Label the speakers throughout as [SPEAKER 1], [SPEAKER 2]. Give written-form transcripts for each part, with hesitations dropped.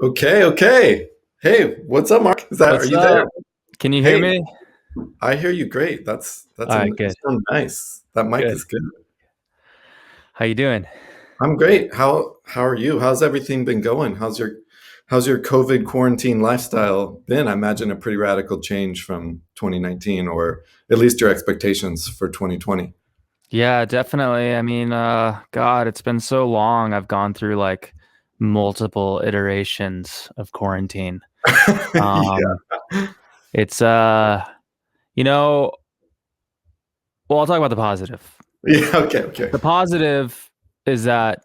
[SPEAKER 1] Okay, okay. Hey, what's up, Mark? Are
[SPEAKER 2] What's
[SPEAKER 1] you there?
[SPEAKER 2] up? Can you hear
[SPEAKER 1] Hey,
[SPEAKER 2] me?
[SPEAKER 1] I hear you great.
[SPEAKER 2] All right,
[SPEAKER 1] You
[SPEAKER 2] good,
[SPEAKER 1] sound nice. That mic
[SPEAKER 2] good.
[SPEAKER 1] is good.
[SPEAKER 2] How you doing?
[SPEAKER 1] I'm great. How are you? How's everything been going? How's your COVID quarantine lifestyle been? I imagine a pretty radical change from 2019, or at least your expectations for 2020.
[SPEAKER 2] Yeah, definitely. I mean, God, it's been so long. I've gone through like multiple iterations of quarantine. Um,
[SPEAKER 1] Yeah.
[SPEAKER 2] it's you know, well, I'll talk about the positive.
[SPEAKER 1] Yeah, okay, okay.
[SPEAKER 2] The positive is that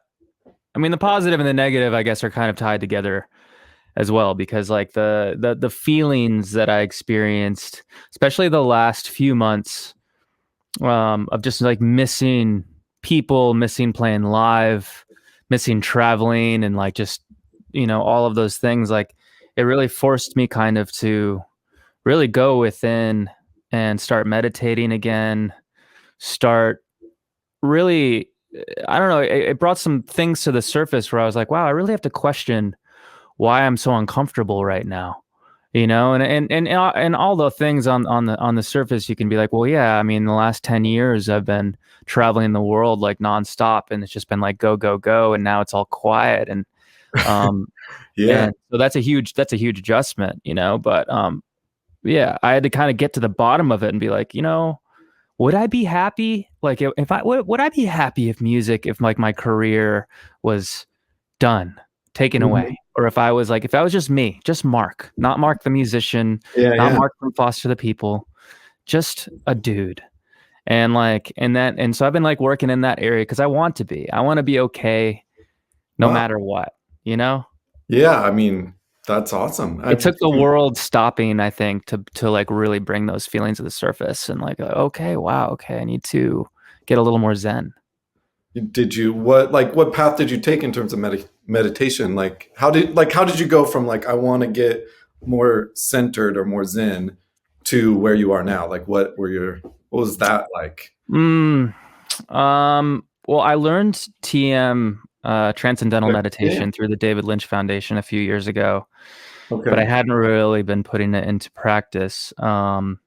[SPEAKER 2] the positive and the negative, I guess, are kind of tied together as well because like the feelings that I experienced, especially the last few months of just like missing people, missing playing live, missing traveling, and like just all of those things. Like it really forced me kind of to really go within and start meditating again. Start really, I don't know. It brought some things to the surface where I was like, wow, I really have to question why I'm so uncomfortable right now. And all the things on the surface, you can be like, well, yeah. I mean, the last 10 years, I've been traveling the world like nonstop, and it's just been like go go go, and now it's all quiet, um
[SPEAKER 1] Yeah.
[SPEAKER 2] and so that's a huge adjustment, But yeah, I had to kind of get to the bottom of it and be like, would I be happy? Like, if I would I be happy if like my career was done, taken
[SPEAKER 1] Mhm.
[SPEAKER 2] away. Or if I was just me, just Mark, not Mark the musician,
[SPEAKER 1] Yeah,
[SPEAKER 2] not
[SPEAKER 1] yeah.
[SPEAKER 2] Mark from Foster the People, just a dude. And so I've been like working in that area because I want to be. I want to be okay no
[SPEAKER 1] Wow.
[SPEAKER 2] matter what, you know?
[SPEAKER 1] Yeah, I mean, that's awesome.
[SPEAKER 2] It took the world stopping, I think, to like really bring those feelings to the surface and like, okay, wow, okay, I need to get a little more zen.
[SPEAKER 1] Did you what path did you take in terms of meditation? How did you go from like I want to get more centered or more zen to where you are now? Like what was that like?
[SPEAKER 2] Mm, well, I learned TM, transcendental
[SPEAKER 1] Okay. Yeah.
[SPEAKER 2] meditation, through the David Lynch Foundation a few years ago, but I
[SPEAKER 1] Okay.
[SPEAKER 2] hadn't really been putting it into practice.
[SPEAKER 1] Okay.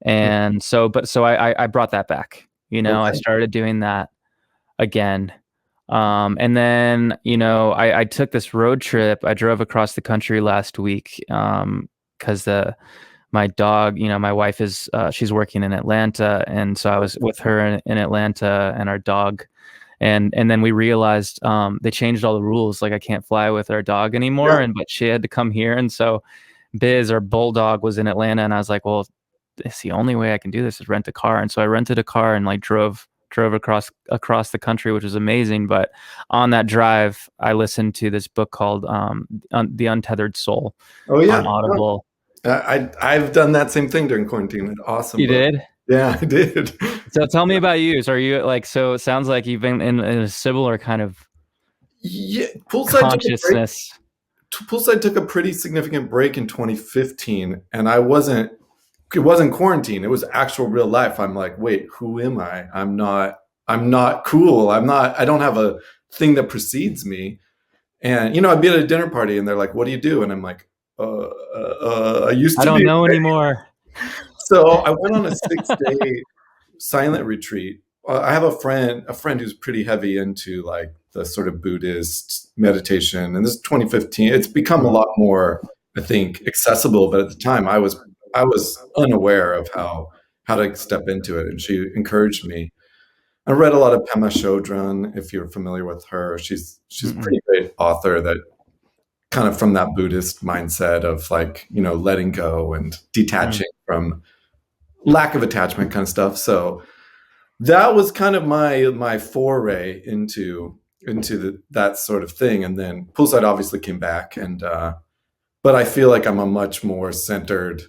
[SPEAKER 2] And so I brought that back. I
[SPEAKER 1] Okay.
[SPEAKER 2] started doing that again. And then, I took this road trip. I drove across the country last week, because the my dog, my wife is she's working in Atlanta, and so I was with her in Atlanta and our dog, and then we realized they changed all the rules. Like I can't fly with our dog
[SPEAKER 1] Yeah.
[SPEAKER 2] anymore, but she had to come here, and so Biz, our bulldog, was in Atlanta, and I was like, well, it's the only way I can do this is rent a car, and so I rented a car and like drove across the country, which was amazing. But on that drive, I listened to this book called The Untethered Soul
[SPEAKER 1] Oh
[SPEAKER 2] on
[SPEAKER 1] yeah.
[SPEAKER 2] Audible.
[SPEAKER 1] I've done that same thing during quarantine. An awesome
[SPEAKER 2] You
[SPEAKER 1] book.
[SPEAKER 2] did?
[SPEAKER 1] Yeah, I did.
[SPEAKER 2] So tell me about you. So are you like, so it sounds like you've been in a similar kind of
[SPEAKER 1] Yeah, Poolside took a break.
[SPEAKER 2] consciousness.
[SPEAKER 1] Poolside took a pretty significant break in 2015, and I wasn't it wasn't quarantine. It was actual real life. I'm like, wait, who am I? I'm not cool. I don't have a thing that precedes me. And I'd be at a dinner party and they're like, what do you do? And I'm like, I used
[SPEAKER 2] I
[SPEAKER 1] to
[SPEAKER 2] don't
[SPEAKER 1] be.
[SPEAKER 2] know anymore.
[SPEAKER 1] So I went on a 6 day silent retreat. I have a friend who's pretty heavy into like the sort of Buddhist meditation. And this is 2015. It's become a lot more, I think, accessible. But at the time, I was unaware of how to step into it. And she encouraged me. I read a lot of Pema Chodron, if you're familiar with her. She's a
[SPEAKER 2] Mm-mm.
[SPEAKER 1] pretty great author that kind of from that Buddhist mindset of like, letting go and
[SPEAKER 2] Mm.
[SPEAKER 1] detaching from lack of attachment kind of stuff. So that was kind of my foray into that sort of thing. And then Poolside obviously came back, and but I feel like I'm a much more centered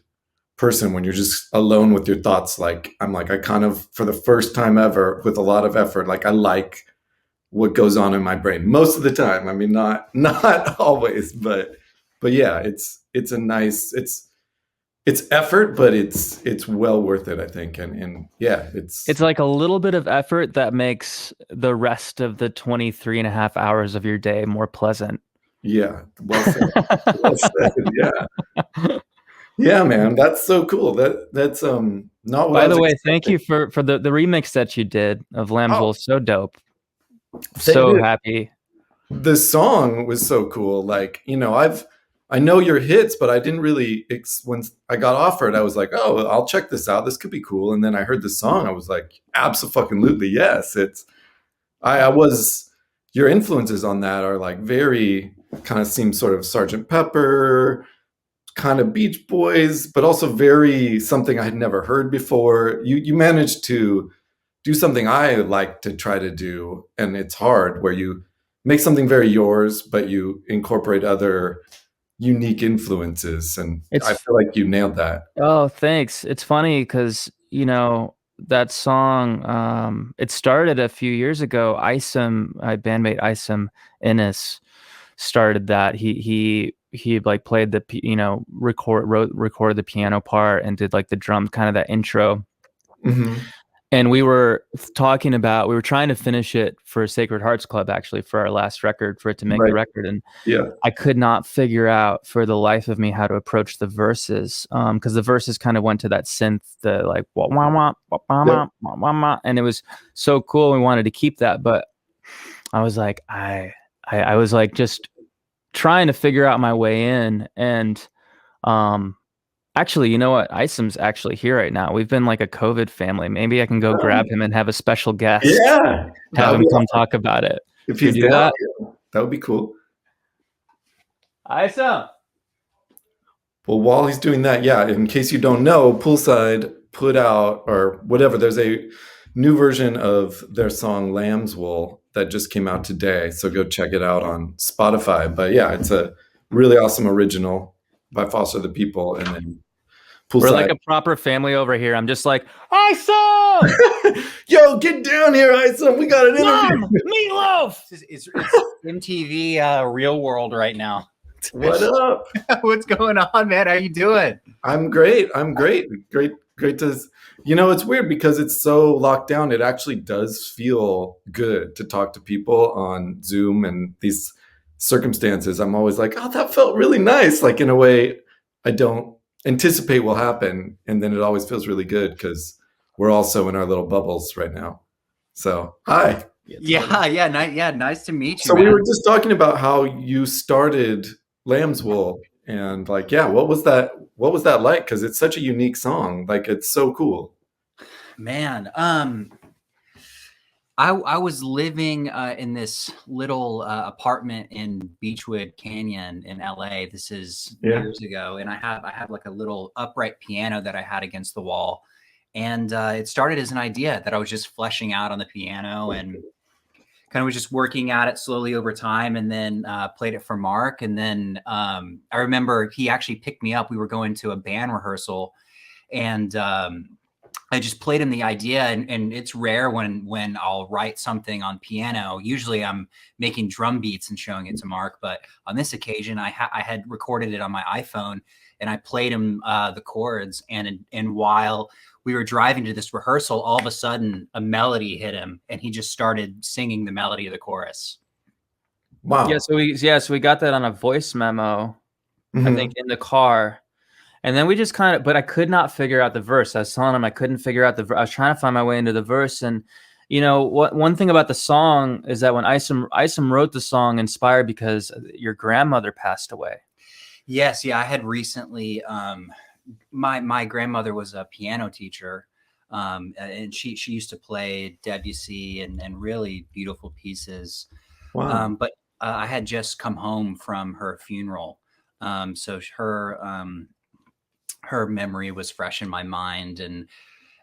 [SPEAKER 1] person when you're just alone with your thoughts. Like I'm like I kind of for the first time ever with a lot of effort, like I like what goes on in my brain most of the time. I mean, not always, but yeah, it's a nice it's effort, but it's well worth it, I think. And yeah,
[SPEAKER 2] It's like a little bit of effort that makes the rest of the 23 and a half hours of your day more pleasant.
[SPEAKER 1] Yeah, well said. Well said. Yeah, yeah, man, that's so cool. That's not what I
[SPEAKER 2] By
[SPEAKER 1] was
[SPEAKER 2] the way, thank
[SPEAKER 1] expecting.
[SPEAKER 2] you for the remix that you did of Lamb's
[SPEAKER 1] Oh,
[SPEAKER 2] Wool. So dope. So
[SPEAKER 1] dude,
[SPEAKER 2] happy.
[SPEAKER 1] the song was so cool. Like, I know your hits, but I didn't really when I got offered, I was like, oh, I'll check this out. This could be cool. And then I heard the song, I was like, absolutely, yes. I was your influences on that are like very kind of seem sort of Sergeant Pepper, kind of Beach Boys, but also very something I had never heard before. You managed to do something I like to try to do, and it's hard, where you make something very yours, but you incorporate other unique influences, and I
[SPEAKER 2] It's
[SPEAKER 1] feel like you nailed that.
[SPEAKER 2] Oh, thanks. It's funny because, that song, it started a few years ago. Isom, my bandmate Isom Innis started that. He like played the, recorded the piano part and did like the drum, kind of that intro.
[SPEAKER 1] Hmm.
[SPEAKER 2] And we were trying to finish it for Sacred Hearts Club, actually, for our last record, for it to make the
[SPEAKER 1] Right.
[SPEAKER 2] record. And
[SPEAKER 1] Yeah.
[SPEAKER 2] I could not figure out for the life of me how to approach the verses, because the verses kind of went to that synth, the like wah, wah, wah, wah,
[SPEAKER 1] Yep.
[SPEAKER 2] wah, wah, wah, wah, and it was so cool. We wanted to keep that, but I was like, I was like just trying to figure out my way in, and um, actually, you know what? Isom's actually here right now. We've been like a COVID family. Maybe I can go grab him and have a special guest,
[SPEAKER 1] Yeah, that
[SPEAKER 2] have
[SPEAKER 1] would
[SPEAKER 2] him
[SPEAKER 1] be
[SPEAKER 2] come
[SPEAKER 1] awesome
[SPEAKER 2] talk about it.
[SPEAKER 1] if
[SPEAKER 2] Should
[SPEAKER 1] he's
[SPEAKER 2] we do
[SPEAKER 1] down.
[SPEAKER 2] that?
[SPEAKER 1] Yeah, that would be cool.
[SPEAKER 2] Isom.
[SPEAKER 1] Well, while he's doing that, yeah, in case you don't know, Poolside put out, or whatever, there's a new version of their song Lamb's Wool that just came out today. So go check it out on Spotify. But yeah, it's a really awesome original by Foster the People. And then
[SPEAKER 2] We're like
[SPEAKER 1] Poolside.
[SPEAKER 2] a proper family over here. I'm just like, Isom!
[SPEAKER 1] Yo, get down here, Isom. We got an interview.
[SPEAKER 2] Mom! Meatloaf!
[SPEAKER 3] It's MTV Real World right now.
[SPEAKER 1] What up?
[SPEAKER 3] What's going on, man? How you doing?
[SPEAKER 1] I'm great. I'm great. Great to, it's weird because it's so locked down. It actually does feel good to talk to people on Zoom and these circumstances. I'm always like, oh, that felt really nice. Like in a way I don't anticipate will happen. And then it always feels really good because we're also in our little bubbles right now. So, hi.
[SPEAKER 3] Yeah, nice to meet you,
[SPEAKER 1] So we
[SPEAKER 3] man.
[SPEAKER 1] were just talking about how you started Lamb's Wool, and like, yeah, what was that? What was that like? Because it's such a unique song. Like, it's so cool.
[SPEAKER 3] Man, I was living in this little apartment in Beechwood Canyon in LA. This is
[SPEAKER 1] Yeah.
[SPEAKER 3] years ago, and I have like a little upright piano that I had against the wall, and it started as an idea that I was just fleshing out on the piano and kind of was just working at it slowly over time, and then played it for Mark. And then I remember he actually picked me up. We were going to a band rehearsal, and I just played him the idea. And it's rare when I'll write something on piano. Usually I'm making drum beats and showing it to Mark. But on this occasion, I had recorded it on my iPhone, and I played him the chords. And while we were driving to this rehearsal, all of a sudden a melody hit him, and he just started singing the melody of the chorus.
[SPEAKER 1] Wow.
[SPEAKER 2] So we got that on a voice memo, I think, in the car. And then we just kind of, but I could not figure out the verse. I was telling him I couldn't figure out the verse. I was trying to find my way into the verse. And, one thing about the song is that when Isom wrote the song, inspired because your grandmother passed away.
[SPEAKER 3] Yes. Yeah. I had recently, my grandmother was a piano teacher. And she used to play Debussy and really beautiful pieces.
[SPEAKER 1] Wow.
[SPEAKER 3] But I had just come home from her funeral. So her memory was fresh in my mind. And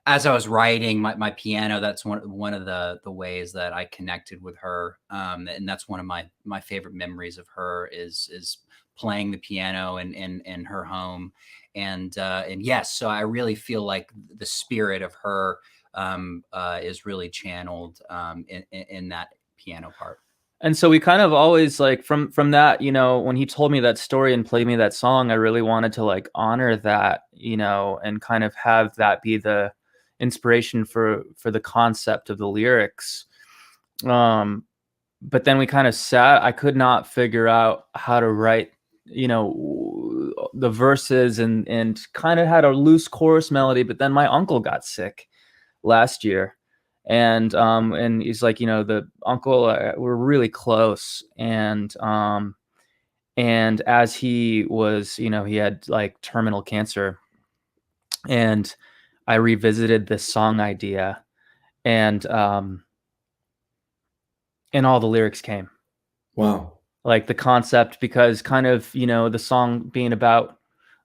[SPEAKER 3] as I was writing my piano, that's one of the ways that I connected with her. And that's one of my favorite memories of her is playing the piano in her home. And yes, so I really feel like the spirit of her is really channeled in that piano part.
[SPEAKER 2] And so we kind of always like from that, when he told me that story and played me that song, I really wanted to like honor that, and kind of have that be the inspiration for the concept of the lyrics. but then we kind of sat. I could not figure out how to write, you know, the verses, and kind of had a loose chorus melody. But then my uncle got sick last year, and he's like, you know, the uncle, we're really close, and as he was, you know, he had like terminal cancer, and I revisited this song idea, and all the lyrics came.
[SPEAKER 1] Wow.
[SPEAKER 2] Like the concept, because kind of, you know, the song being about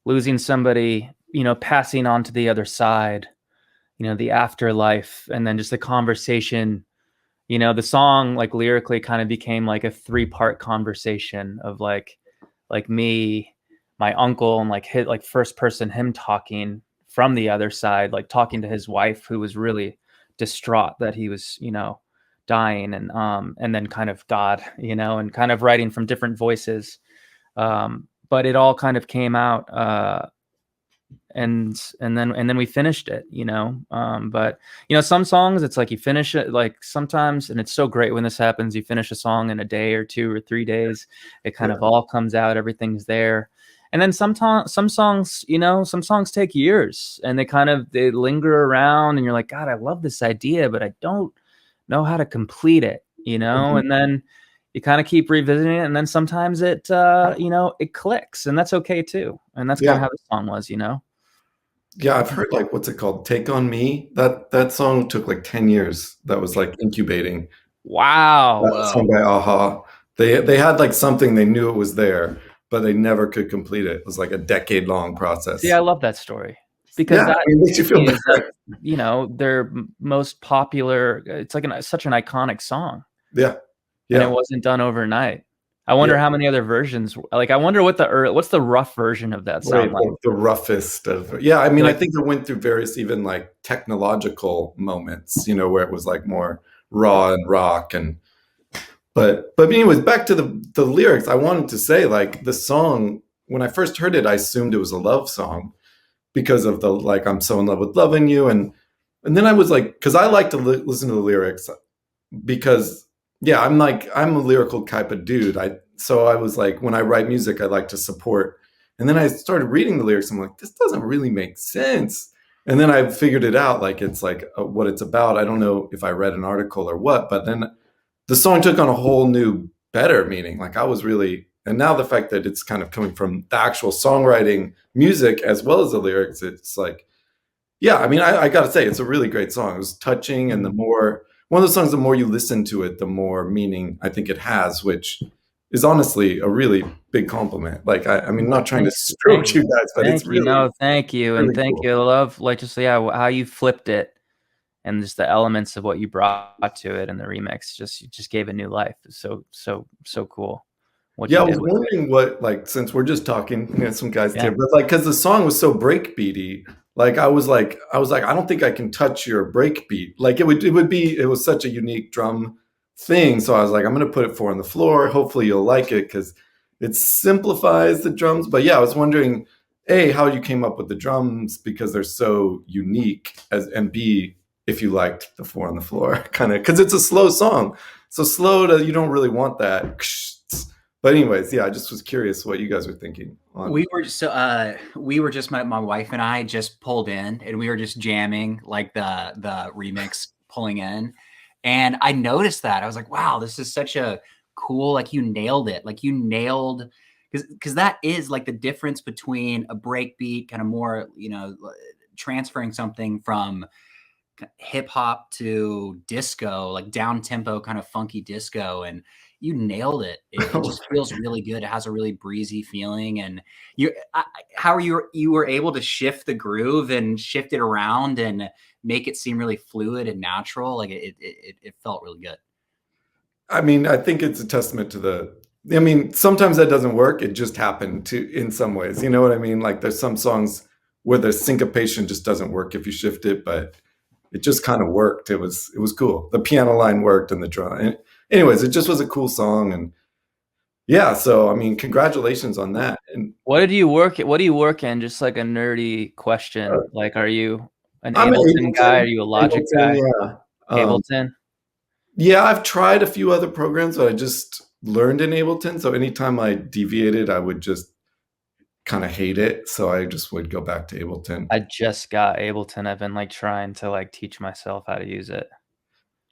[SPEAKER 2] losing somebody, you know, passing on to the other side, you know, the afterlife, and then just the conversation, you know, the song like lyrically kind of became like a 3-part conversation of like me, my uncle, and like hit like first person him talking from the other side, like talking to his wife who was really distraught that he was, you know, dying, and then kind of God, you know, and kind of writing from different voices. But it all kind of came out, and then we finished it, you know. But you know, some songs it's like you finish it like sometimes, and it's so great when this happens, you finish a song in a day or 2 or 3 days, it kind of all comes out, everything's there. And then sometimes some songs, you know, some songs take years, and they linger around, and you're like, God, I love this idea, but I don't know how to complete it, you know.
[SPEAKER 1] Mhm.
[SPEAKER 2] And then you kind of keep revisiting it, and then sometimes it you know, it clicks, and that's okay too. And that's kind of
[SPEAKER 1] Yeah.
[SPEAKER 2] how the song was, you know.
[SPEAKER 1] Yeah, I've heard like what's it called? Take on Me. That song took like 10 years. That was like incubating.
[SPEAKER 2] Wow.
[SPEAKER 1] That song
[SPEAKER 3] Whoa.
[SPEAKER 1] by Aha. They had like something, they knew it was there, but they never could complete it. It was like a decade-long
[SPEAKER 2] See,
[SPEAKER 1] process.
[SPEAKER 2] I love that story, because
[SPEAKER 1] Yeah,
[SPEAKER 2] that
[SPEAKER 1] it makes
[SPEAKER 2] to
[SPEAKER 1] you feel
[SPEAKER 2] me is like,
[SPEAKER 1] better.
[SPEAKER 2] you know, their most popular. It's like such an iconic song,
[SPEAKER 1] Yeah.
[SPEAKER 2] and it
[SPEAKER 1] Yeah.
[SPEAKER 2] wasn't done overnight. I
[SPEAKER 1] Yeah.
[SPEAKER 2] wonder how many other versions. Like, I wonder what's the rough version of that
[SPEAKER 1] Right,
[SPEAKER 2] sound like?
[SPEAKER 1] the roughest of, yeah, I mean, I
[SPEAKER 2] Like,
[SPEAKER 1] think it went through various even like technological moments, you know, where it was like more raw and rock and but anyways, back to the lyrics. I wanted to say like the song when I first heard it, I assumed it was a love song because of the like I'm so in love with loving you and then I was like because I like to listen to the lyrics because yeah, I'm a lyrical type of dude. I was like when I write music, I like to support. And then I started reading the lyrics. I'm like, this doesn't really make sense. And then I figured it out, like it's like what it's about. I don't know if I read an article or what, but then the song took on a whole new, better meaning. Like I was really, and now the fact that it's kind of coming from the actual songwriting, music as well as the lyrics, it's like yeah, I mean, I got to say, it's a really great song. It was touching, and the more one of the songs, the more you listen to it, the more meaning I think it has, which is honestly a really big compliment. Like, I mean, not trying to
[SPEAKER 2] thank
[SPEAKER 1] stroke
[SPEAKER 2] you,
[SPEAKER 1] you guys, but it's really,
[SPEAKER 2] no, thank you, and
[SPEAKER 1] really
[SPEAKER 2] thank
[SPEAKER 1] cool.
[SPEAKER 2] you. I love, like, just yeah, how you flipped it, and just the elements of what you brought to it, and the remix just gave it new life. It's so cool what
[SPEAKER 1] Yeah,
[SPEAKER 2] you
[SPEAKER 1] I
[SPEAKER 2] did
[SPEAKER 1] was
[SPEAKER 2] with it.
[SPEAKER 1] wondering what, like, since we're just talking, some guys
[SPEAKER 2] Yeah.
[SPEAKER 1] here, but like, because the song was so breakbeaty, like, I was like, I don't think I can touch your breakbeat. Like, it was such a unique drum thing. So I was like, I'm gonna put it 4 on the floor. Hopefully, you'll like it because it simplifies the drums. But yeah, I was wondering, A, how you came up with the drums because they're so unique, and B, if you liked the 4 on the floor, kind of, because it's a slow song. So slow to you don't really want that. But anyways, yeah, I just was curious what you guys were thinking on.
[SPEAKER 3] We were just my wife and I just pulled in, and we were just jamming like the remix pulling in, and I noticed that I was like, wow, this is such a cool, like you nailed it, like you nailed, because that is like the difference between a breakbeat kind of more, you know, transferring something from hip hop to disco, like down tempo, kind of funky disco. And you nailed it. It just feels really good. It has a really breezy feeling. And how are you were able to shift the groove and shift it around and make it seem really fluid and natural. Like it felt really good.
[SPEAKER 1] I mean, I think it's a testament to I mean, sometimes that doesn't work. It just happened to in some ways. You know what I mean? Like there's some songs where the syncopation just doesn't work if you shift it, but it just kind of worked. It was cool. The piano line worked and the drum. And anyways, it just was a cool song and yeah, so I mean, congratulations on that. And
[SPEAKER 2] What did you work? What do you work in? Just like a nerdy
[SPEAKER 1] uh,
[SPEAKER 2] question. Like, are you an
[SPEAKER 1] I'm an
[SPEAKER 2] Ableton guy? Are
[SPEAKER 1] Ableton,
[SPEAKER 2] you a Logic
[SPEAKER 1] Ableton,
[SPEAKER 2] guy?
[SPEAKER 1] yeah.
[SPEAKER 2] Ableton.
[SPEAKER 1] Yeah, I've tried a few other programs, but I just learned in Ableton. So anytime I deviated, I would just kind of hate it. So I just would go back to Ableton.
[SPEAKER 2] I just got Ableton. I've been like trying to like teach myself how to use it.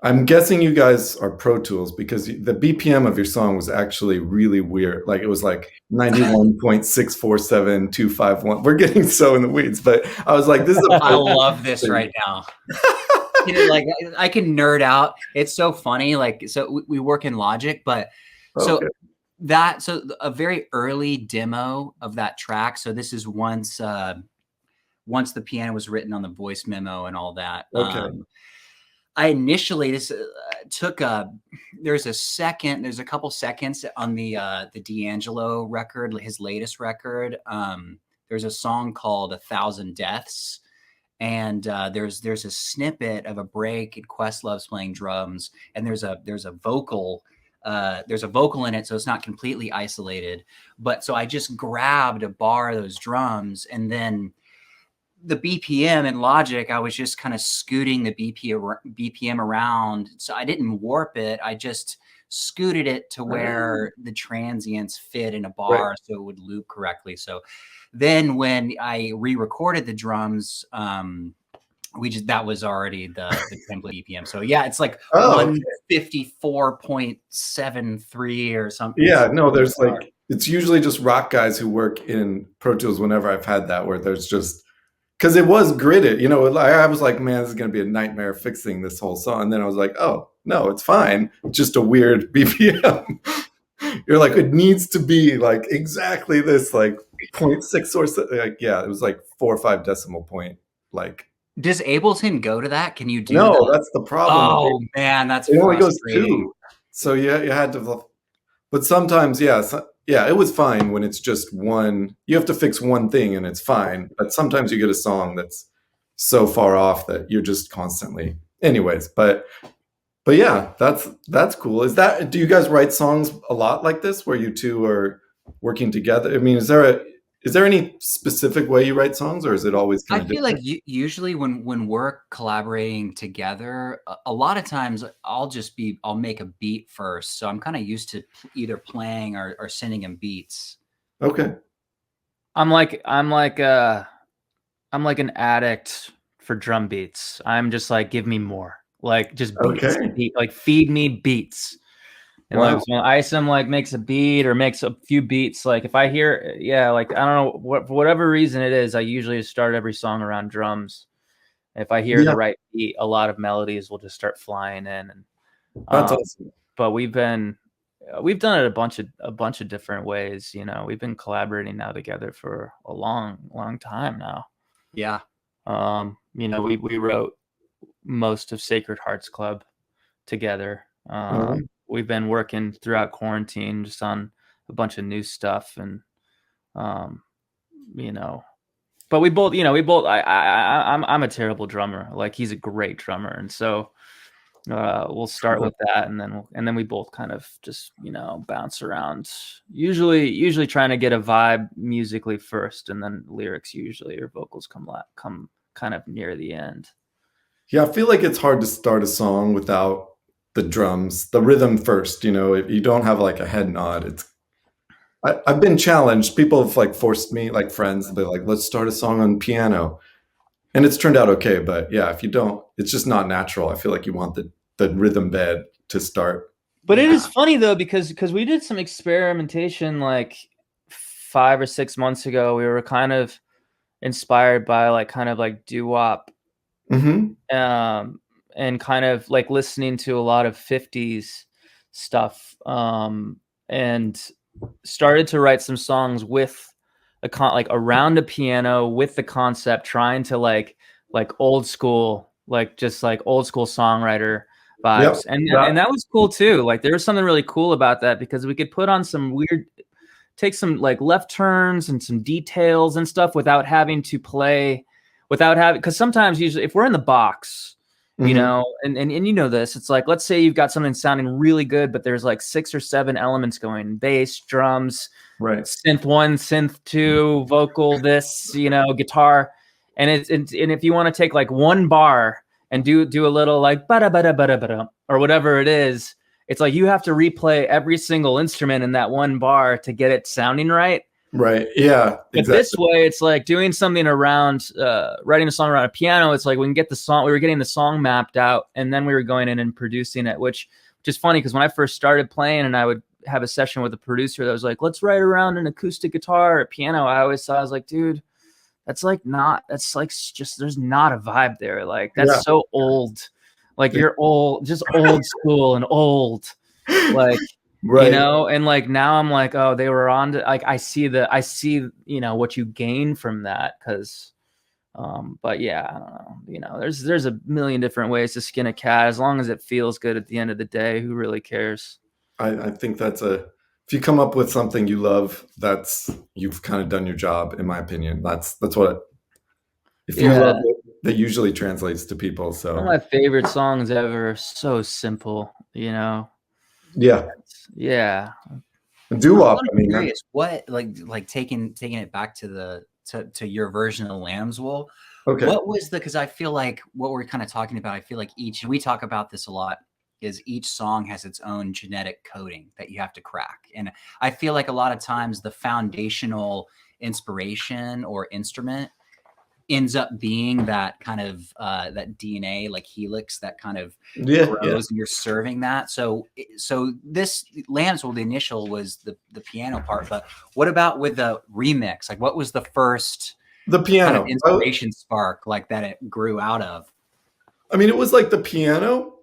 [SPEAKER 1] I'm guessing you guys are Pro Tools because the BPM of your song was actually really weird. Like it was like 91.647251. We're getting so in the weeds, but I was like, this is a
[SPEAKER 3] I love this right now. You know, like I can nerd out. It's so funny. Like, so we work in Logic, but so
[SPEAKER 1] Okay.
[SPEAKER 3] so a very early demo of that track. So this is once the piano was written on the voice memo and all that.
[SPEAKER 1] Okay.
[SPEAKER 3] I initially took there's a couple seconds on the D'Angelo record, his latest record. There's a song called "1,000 Deaths." And there's a snippet of a break, and Questlove's playing drums, and there's a vocal in it, so it's not completely isolated. But so I just grabbed a bar of those drums, and then the BPM in Logic, I was just kind of scooting the BPM around. So I didn't warp it. I just scooted it to where the transients fit in a bar,
[SPEAKER 1] Right.
[SPEAKER 3] so it would loop correctly. So then when I re-recorded the drums, that was already the template BPM. So yeah, it's like
[SPEAKER 1] Oh,
[SPEAKER 3] 154.73 or something.
[SPEAKER 1] yeah. No, there's like, it's usually just rock guys who work in Pro Tools whenever I've had that, where there's just, because it was gridded, you know, I was like, man, this is going to be a nightmare fixing this whole song. And then I was like, oh, no, it's fine. Just a weird BPM. You're like, it needs to be like exactly this, like 0.6 or so. Like, yeah, it was like 4 or 5 decimal point. Like,
[SPEAKER 3] Does Ableton go to that? Can you do
[SPEAKER 1] no,
[SPEAKER 3] that?
[SPEAKER 1] that's the problem.
[SPEAKER 3] Oh man, that's
[SPEAKER 1] It only goes
[SPEAKER 3] frustrating.
[SPEAKER 1] 2. So yeah, you had to, but sometimes, yeah, yeah, it was fine when it's just one. You have to fix one thing and it's fine. But sometimes you get a song that's so far off that you're just constantly, anyways. But yeah, that's cool. Do you guys write songs a lot like this, where you two are working together? I mean, is there any specific way you write songs, or is it always
[SPEAKER 3] I
[SPEAKER 1] kind of
[SPEAKER 3] feel like
[SPEAKER 1] different?
[SPEAKER 3] usually when we're collaborating together, a lot of times I'll make a beat first. So I'm kind of used to either playing or sending him beats.
[SPEAKER 1] Okay.
[SPEAKER 2] I'm like an addict for drum beats. I'm just like, give me more. Like just beats.
[SPEAKER 1] Okay.
[SPEAKER 2] Like feed me beats. And like
[SPEAKER 1] Wow.
[SPEAKER 2] when Isom like makes a beat or makes a few beats, like if I hear, yeah, like I don't know what, for whatever reason it is, I usually start every song around drums. If I hear
[SPEAKER 1] Yeah,
[SPEAKER 2] the right beat, a lot of melodies will just start flying in. And
[SPEAKER 1] that's awesome.
[SPEAKER 2] but we've done it a bunch of different ways. You know, we've been collaborating now together for a long time now.
[SPEAKER 3] Yeah.
[SPEAKER 2] You know, we wrote most of Sacred Hearts Club together. We've been working throughout quarantine just on a bunch of new stuff, and you know, but I'm a terrible drummer. Like he's a great drummer, and so we'll start with that, and then we both kind of just bounce around. Usually trying to get a vibe musically first, and then lyrics usually or vocals come kind of near the end.
[SPEAKER 1] Yeah, I feel like it's hard to start a song without the drums, the rhythm first. You know, if you don't have like a head nod, I've been challenged. People have like forced me, like friends, they're like, let's start a song on piano. And it's turned out okay. But yeah, if you don't, it's just not natural. I feel like you want the rhythm bed to start.
[SPEAKER 2] But it is funny though, because we did some experimentation like 5 or 6 months ago. We were kind of inspired by like kind of like doo-wop, and kind of like listening to a lot of 50s stuff, and started to write some songs with like around a piano with the concept, trying to like old school, like just like old school songwriter vibes.
[SPEAKER 1] Yep.
[SPEAKER 2] And that was cool too. Like there was something really cool about that, because we could put on some weird, take some like left turns and some details and stuff without having to play, because sometimes usually if we're in the box, you know, and you know this, it's like, let's say you've got something sounding really good, but there's like 6 or 7 elements going: bass, drums,
[SPEAKER 1] Right.
[SPEAKER 2] synth 1, synth 2, vocal, this, guitar. And if you want to take like one bar and do a little like bada bada bada bada or whatever it is, it's like you have to replay every single instrument in that one bar to get it sounding right.
[SPEAKER 1] Right. Yeah.
[SPEAKER 2] But
[SPEAKER 1] Exactly.
[SPEAKER 2] this way, it's like doing something around writing a song around a piano. It's like we can get the song. We were getting the song mapped out, and then we were going in and producing it, which is funny because when I first started playing, and I would have a session with a producer that was like, "Let's write around an acoustic guitar or a piano." I always thought, I was like, "Dude, that's like just there's not a vibe there. Like that's so old. Like you're old, just old school and old." Like,
[SPEAKER 1] right.
[SPEAKER 2] you know, and like now I'm like, oh, they were on to, like I see you know what you gain from that, because but yeah, I don't know, you know, there's a million different ways to skin a cat. As long as it feels good at the end of the day, who really cares?
[SPEAKER 1] I think that's if you come up with something you love, you've kind of done your job, in my opinion. That's what if you love it, that usually translates to people. So
[SPEAKER 2] one of my favorite songs ever, so simple, you know.
[SPEAKER 1] Yeah.
[SPEAKER 3] Doo-wop. I'm curious, what like taking it back to to your version of Lamb's Wool. Okay. What was because I feel like what we're kind of talking about, I feel like we talk about this a lot, is each song has its own genetic coding that you have to crack. And I feel like a lot of times the foundational inspiration or instrument ends up being that kind of that DNA, like helix, that kind of grows, and you're serving that. So this Lamb's Wool, the initial was the piano part, but what about with the remix? Like, what was the first
[SPEAKER 1] piano
[SPEAKER 3] kind of inspiration spark like that it grew out of?
[SPEAKER 1] I mean, it was like the piano,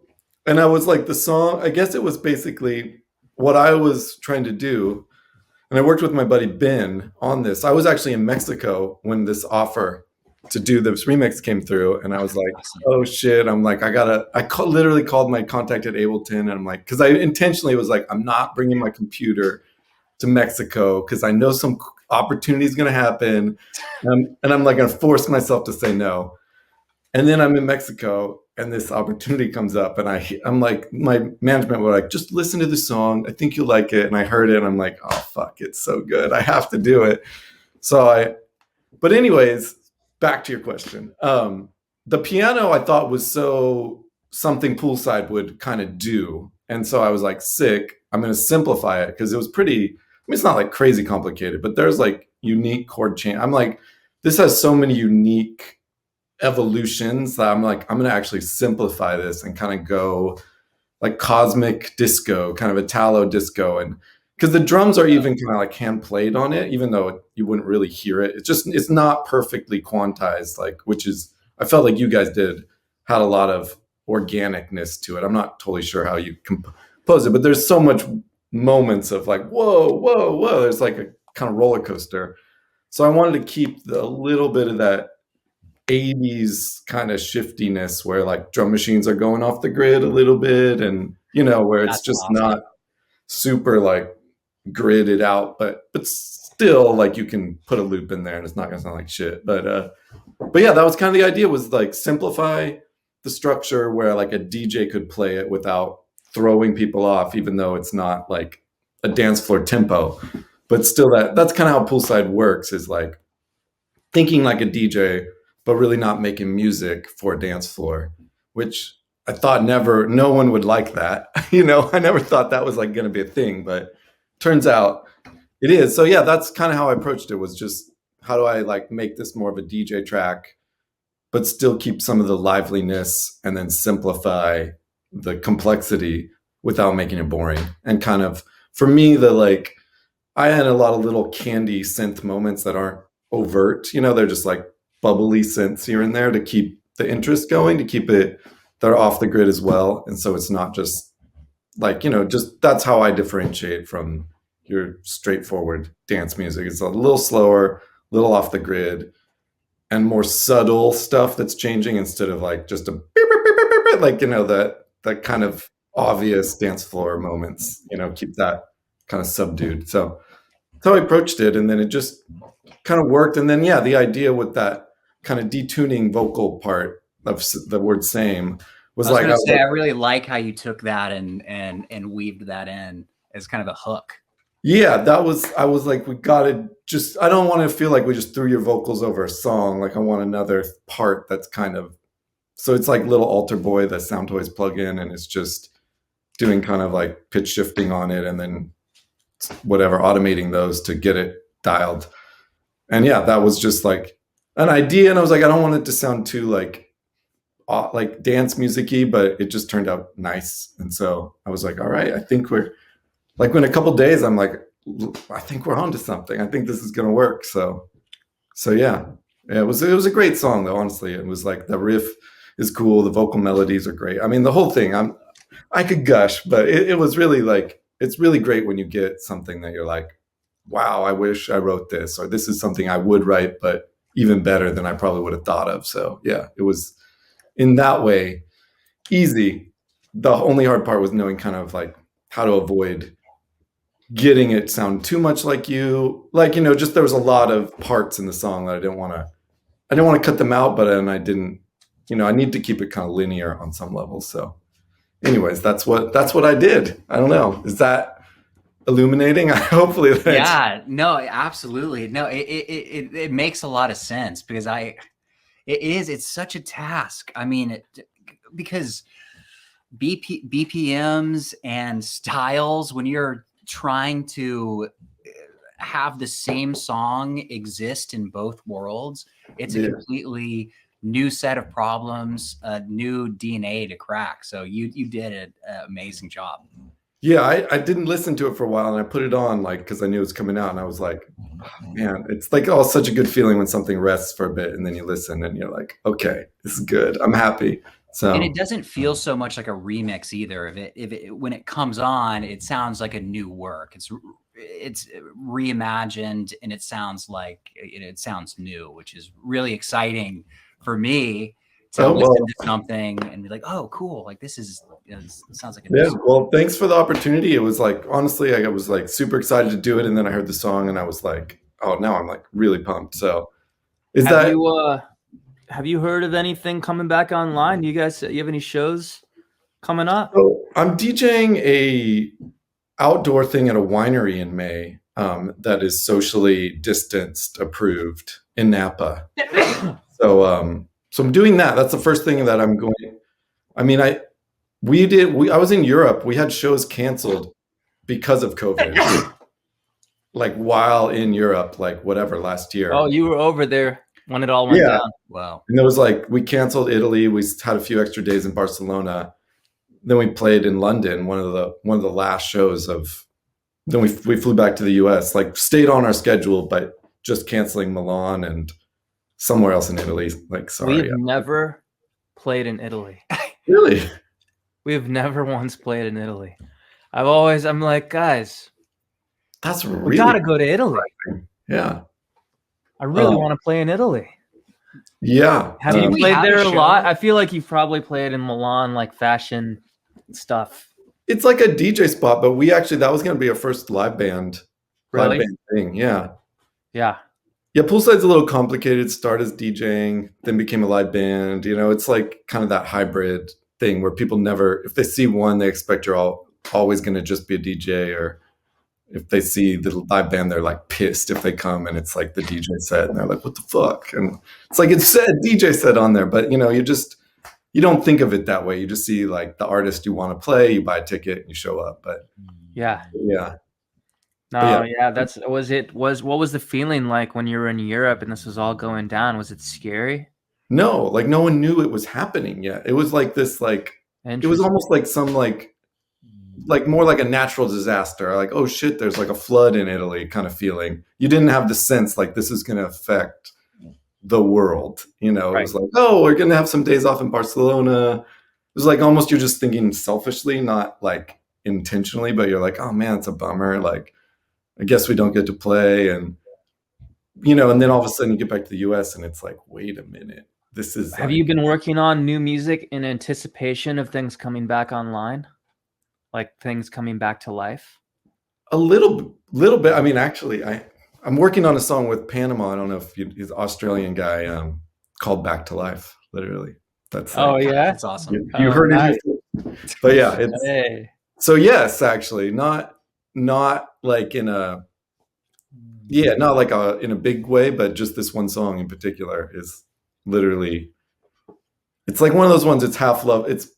[SPEAKER 1] and I was like the song. I guess it was basically what I was trying to do. And I worked with my buddy Ben on this. I was actually in Mexico when this offer to do this remix came through, and I was like, oh shit. I'm like, literally called my contact at Ableton, and I'm like, because I intentionally was like, I'm not bringing my computer to Mexico because I know some opportunity is going to happen, and I'm like going to force myself to say no. And then I'm in Mexico, and this opportunity comes up, and I'm like, my management were like, just listen to the song, I think you'll like it. And I heard it, and I'm like, oh fuck, it's so good, I have to do it. But anyways, back to your question. The piano I thought was something Poolside would kind of do. And so I was like, sick, I'm going to simplify it, because it was it's not like crazy complicated, but there's like unique chord change. I'm like, this has so many unique evolutions that I'm like, I'm going to actually simplify this and kind of go like cosmic disco, kind of Italo disco. And because the drums are even kind of like hand played on it, even though you wouldn't really hear it. It's not perfectly quantized, I felt like you guys had a lot of organicness to it. I'm not totally sure how you compose it, but there's so much moments of like, whoa, whoa, whoa. There's like a kind of roller coaster. So I wanted to keep a little bit of that 80s kind of shiftiness where like drum machines are going off the grid a little bit, and where it's just not super like gridded out, but still like you can put a loop in there and it's not gonna sound like shit. But yeah, that was kind of the idea, was like simplify the structure where like a DJ could play it without throwing people off, even though it's not like a dance floor tempo. But still that's kind of how Poolside works, is like thinking like a DJ, but really not making music for a dance floor, which I thought no one would like that. I never thought that was like going to be a thing, but turns out it is. So yeah, that's kind of how I approached it, was just how do I like make this more of a DJ track, but still keep some of the liveliness and then simplify the complexity without making it boring. And kind of, for me, I had a lot of little candy synth moments that aren't overt, they're just like bubbly synths here and there to keep the interest going, to keep it, they're off the grid as well. And so it's not just like, just that's how I differentiate from your straightforward dance music. It's a little slower, a little off the grid, and more subtle stuff that's changing instead of like just a beep, beep, beep, beep, beep, like, that kind of obvious dance floor moments, keep that kind of subdued. So that's how I approached it. And then it just kind of worked. And then, yeah, the idea with that kind of detuning vocal part of the word same was
[SPEAKER 3] I really like how you took that and weaved that in as kind of a hook.
[SPEAKER 1] Yeah, I was like, we got to I don't want to feel like we just threw your vocals over a song. Like I want another part that's kind of so it's like little altar boy, the Sound Toys plugin, and it's just doing kind of like pitch shifting on it, and then whatever, automating those to get it dialed. And yeah, that was just like an idea, and I was like, I don't want it to sound too like dance music-y, but it just turned out nice. And so I was like, all right, I think we're like, in a couple days, I'm like, I think we're onto something. I think this is gonna work. So yeah, it was a great song though. Honestly, it was like the riff is cool, the vocal melodies are great. I mean, the whole thing. I could gush, but it was really like, it's really great when you get something that you're like, wow, I wish I wrote this, or this is something I would write, but even better than I probably would have thought of. So yeah, it was in that way easy. The only hard part was knowing kind of like how to avoid getting it sound too much like you. Like, just there was a lot of parts in the song that I didn't want to cut them out, but then I didn't, I need to keep it kind of linear on some level. So anyways, that's what I did. I don't know. Is that illuminating? Hopefully that.
[SPEAKER 3] Yeah, no, absolutely. No, it makes a lot of sense, because it's such a task. I mean, because BPMs and styles, when you're trying to have the same song exist in both worlds, it's a completely new set of problems, a new DNA to crack. So you did an amazing job.
[SPEAKER 1] Yeah, I didn't listen to it for a while, and I put it on like because I knew it was coming out, and I was like, oh, man, it's like such a good feeling when something rests for a bit, and then you listen, and you're like, okay, this is good. I'm happy. So,
[SPEAKER 3] and it doesn't feel so much like a remix either. If it when it comes on, it sounds like a new work. It's reimagined, and it sounds like it sounds new, which is really exciting for me to listen to something and be like, oh, cool. Like this is, it sounds like a new
[SPEAKER 1] song. Well, thanks for the opportunity. It was like, honestly, I was like super excited to do it. And then I heard the song and I was like, oh, now I'm like really pumped. So
[SPEAKER 2] have you heard of anything coming back online? You have any shows coming up?
[SPEAKER 1] So I'm DJing a outdoor thing at a winery in May that is socially distanced approved in Napa. So I'm doing that. That's the first thing that I'm going. I mean, I was in Europe. We had shows canceled because of COVID. Like while in Europe, like whatever, last year.
[SPEAKER 2] Oh, you were over there when it all went down.
[SPEAKER 3] Wow.
[SPEAKER 1] And it was like, we canceled Italy. We had a few extra days in Barcelona. Then we played in London, one of the last shows of. Then we flew back to the US, like stayed on our schedule, but just canceling Milan and somewhere else in Italy. Like, sorry.
[SPEAKER 2] We've never played in Italy.
[SPEAKER 1] Really?
[SPEAKER 2] We've never once played in Italy. I'm like, guys,
[SPEAKER 1] that's really,
[SPEAKER 2] we gotta go to Italy.
[SPEAKER 1] Yeah.
[SPEAKER 2] I really want to play in Italy.
[SPEAKER 1] Yeah.
[SPEAKER 2] Have you played there a lot? I feel like you've probably played in Milan, like fashion stuff.
[SPEAKER 1] It's like a DJ spot, but that was going to be our first live band.
[SPEAKER 2] Really?
[SPEAKER 1] Live band thing. Yeah.
[SPEAKER 2] Yeah.
[SPEAKER 1] Yeah. Poolside's a little complicated. Started as DJing, then became a live band. It's like kind of that hybrid thing where people never, if they see one, they expect you're always going to just be a DJ, or if they see the live band, they're like pissed if they come and it's like the DJ set and they're like, what the fuck? And it's like, it said DJ set on there, but you don't think of it that way. You just see like the artist you want to play, you buy a ticket and you show up. But
[SPEAKER 2] yeah.
[SPEAKER 1] No,
[SPEAKER 2] what was the feeling like when you were in Europe and this was all going down? Was it scary?
[SPEAKER 1] No, like no one knew it was happening yet. It was like this, like, it was almost like some like more like a natural disaster. Like, oh shit, there's like a flood in Italy kind of feeling. You didn't have the sense like this is going to affect the world. It was like, oh, we're going to have some days off in Barcelona. It was like almost you're just thinking selfishly, not like intentionally, but you're like, oh man, it's a bummer. Like, I guess we don't get to play. And, and then all of a sudden you get back to the US and it's like, wait a minute. This is.
[SPEAKER 2] Have you been working on new music in anticipation of things coming back online? Like things coming back to life?
[SPEAKER 1] A little bit. I mean, actually, I'm working on a song with Panama. I don't know if he's an Australian guy called Back to Life, literally. That's
[SPEAKER 2] yeah?
[SPEAKER 3] That's awesome.
[SPEAKER 1] You heard it before. But yeah, it's so yes, actually, not like in a not like in a big way, but just this one song in particular is literally it's like one of those ones. It's half love. It's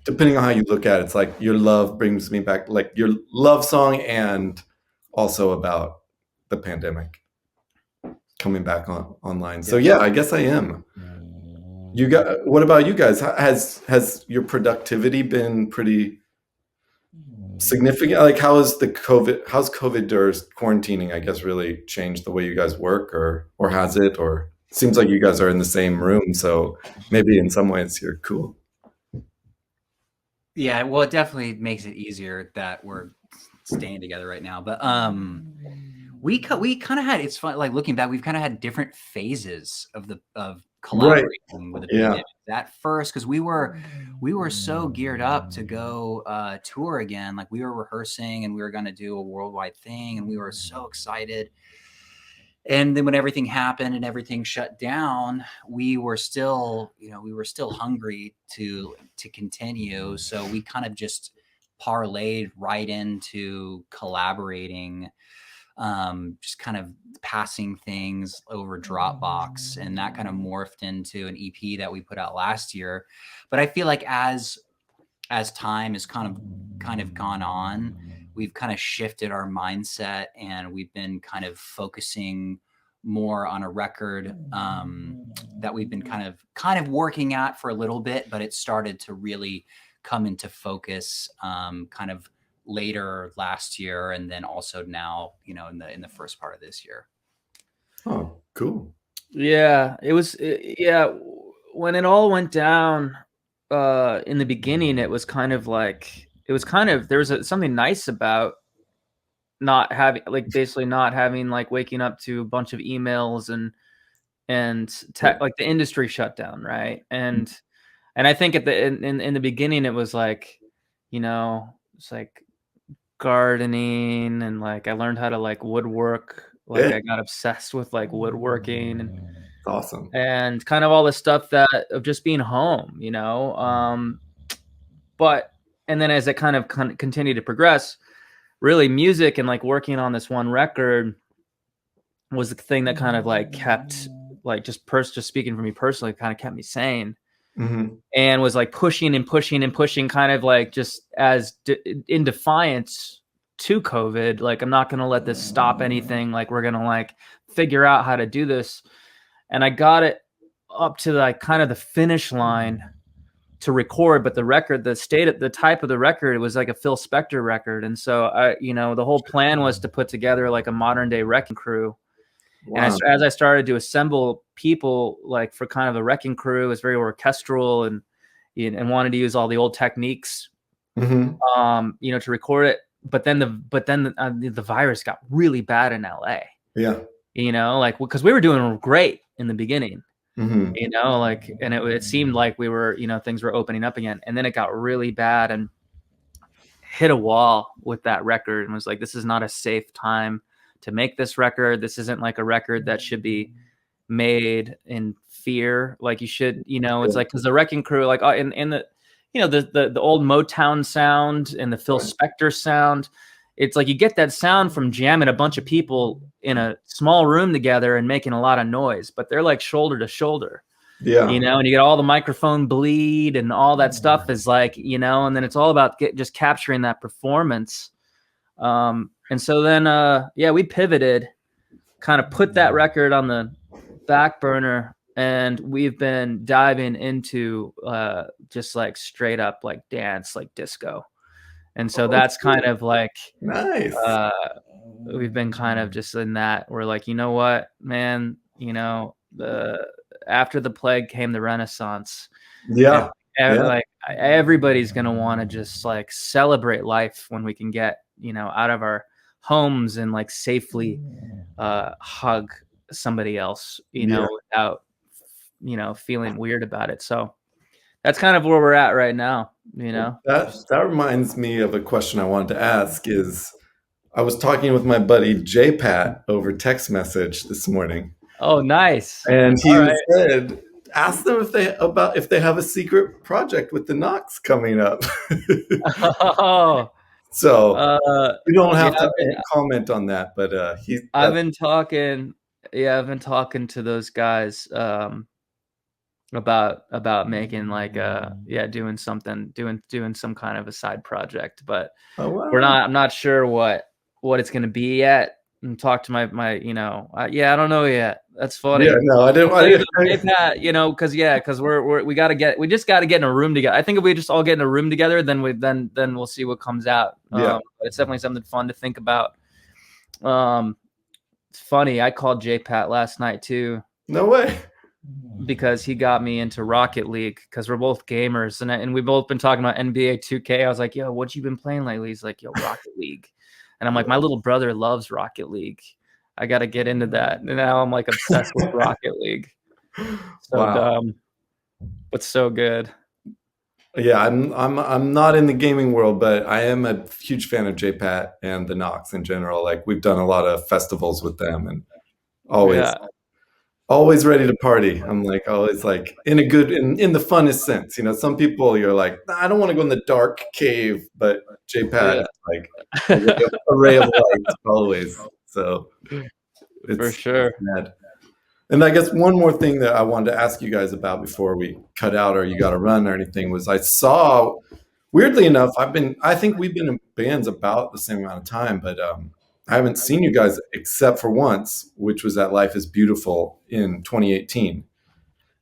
[SPEAKER 1] depending on how you look at it. It's like your love brings me back, like your love song, and also about the pandemic coming back online. So yeah, I guess I am. You got. What about you guys? Has your productivity been pretty significant? Like, how's COVID or quarantining, I guess, really changed the way you guys work, or has it? Or seems like you guys are in the same room, so maybe in some ways you're cool.
[SPEAKER 3] Yeah, well, it definitely makes it easier that we're staying together right now. But we kind of had, it's fun, like looking back, we've kind of had different phases of collaborating with the pandemic. At first, because we were so geared up to go tour again. Like, we were rehearsing and we were going to do a worldwide thing, and we were so excited. And then when everything happened and everything shut down, we were still hungry to continue. So we kind of just parlayed right into collaborating, just kind of passing things over Dropbox, and that kind of morphed into an EP that we put out last year. But I feel like as time has kind of gone on, we've kind of shifted our mindset, and we've been kind of focusing more on a record that we've been kind of working at for a little bit, but it started to really come into focus kind of later last year, and then also now, in the first part of this year.
[SPEAKER 1] Oh, cool.
[SPEAKER 2] Yeah, it was. Yeah, when it all went down in the beginning, it was kind of like there was something nice about not having, like, basically not having, like, waking up to a bunch of emails and tech, like, the industry shut down, right? And I think in the beginning it was like, it's like gardening, and like I learned how to like woodwork. Like, I got obsessed with like woodworking and
[SPEAKER 1] Awesome.
[SPEAKER 2] and kind of all the stuff that of just being home, but and then as it kind of continued to progress, really music and like working on this one record was the thing that kind of like kept, like, just speaking for me personally, kind of kept me sane.
[SPEAKER 1] Mm-hmm.
[SPEAKER 2] And was like pushing and pushing and pushing, kind of like just in defiance to COVID. Like, I'm not going to let this stop anything. Like, we're going to like figure out how to do this. And I got it up to like kind of the finish line to record, but the type of the record, it was like a Phil Spector record. And so the whole plan was to put together like a modern day wrecking crew. Wow. And as I started to assemble people, like, for kind of a wrecking crew, it was very orchestral and wanted to use all the old techniques, to record it. But then the virus got really bad in LA.
[SPEAKER 1] Yeah.
[SPEAKER 2] Like, because we were doing great in the beginning,
[SPEAKER 1] mm-hmm.
[SPEAKER 2] And it seemed like we were, things were opening up again. And then it got really bad and hit a wall with that record, and was like, this is not a safe time to make this record. This isn't like a record that should be made in fear. Like, you should, it's like, because the wrecking crew, like, in the, the old Motown sound and the Phil Spector sound, it's like you get that sound from jamming a bunch of people in a small room together and making a lot of noise, but they're like shoulder to shoulder. Yeah. And you get all the microphone bleed and all that stuff is like, and then it's all about just capturing that performance. And so then, we pivoted, kind of put that record on the back burner, and we've been diving into just like straight up like dance, like disco. And so that's kind of like, nice. We've been kind of just in that. We're like, you know what, man, after the plague came the Renaissance.
[SPEAKER 1] Yeah.
[SPEAKER 2] Like, everybody's going to want to just like celebrate life when we can get, out of our homes and like safely hug somebody else, without, feeling weird about it. So that's kind of where we're at right now,
[SPEAKER 1] That reminds me of a question I wanted to ask. Is I was talking with my buddy J Pat over text message this morning.
[SPEAKER 2] Oh, nice.
[SPEAKER 1] And he said, ask them if they have a secret project with the Knox coming up. So you don't have to comment on that, but
[SPEAKER 2] I've been talking to those guys. about making like doing something, doing some kind of a side project, but
[SPEAKER 1] Oh wow.
[SPEAKER 2] I'm not sure what it's going to be yet. And talk to my I don't know yet. That's funny.
[SPEAKER 1] Yeah, no, I didn't.
[SPEAKER 2] I'll tell you though, Pat, because we just got to get in a room together. I think if we just all get in a room together, then we'll see what comes out.
[SPEAKER 1] Yeah.
[SPEAKER 2] But it's definitely something fun to think about. It's funny. I called J-Pat last night too,
[SPEAKER 1] No way.
[SPEAKER 2] because he got me into Rocket League, because we're both gamers, and we've both been talking about NBA 2K. I was like, yo, what you been playing lately? He's like, yo, Rocket League. And I'm like, my little brother loves Rocket League. I got to get into that. And now I'm like obsessed with Rocket League. So
[SPEAKER 1] Wow.
[SPEAKER 2] dumb, but so good.
[SPEAKER 1] Yeah, I'm not in the gaming world, but I am a huge fan of JPat and the Knox in general. Like we've done a lot of festivals with them, and always
[SPEAKER 2] Yeah.
[SPEAKER 1] always ready to party. I'm like always like in a good in the funnest sense. You know, some people you're like, nah, I don't want to go in the dark cave, but JPat is like a ray of light always. So
[SPEAKER 2] For sure.
[SPEAKER 1] it's mad. And I guess one more thing that I wanted to ask you guys about before we cut out or you got to run or anything was I saw, weirdly enough, I think we've been in bands about the same amount of time, but I haven't seen you guys except for once, which was at Life is Beautiful in 2018.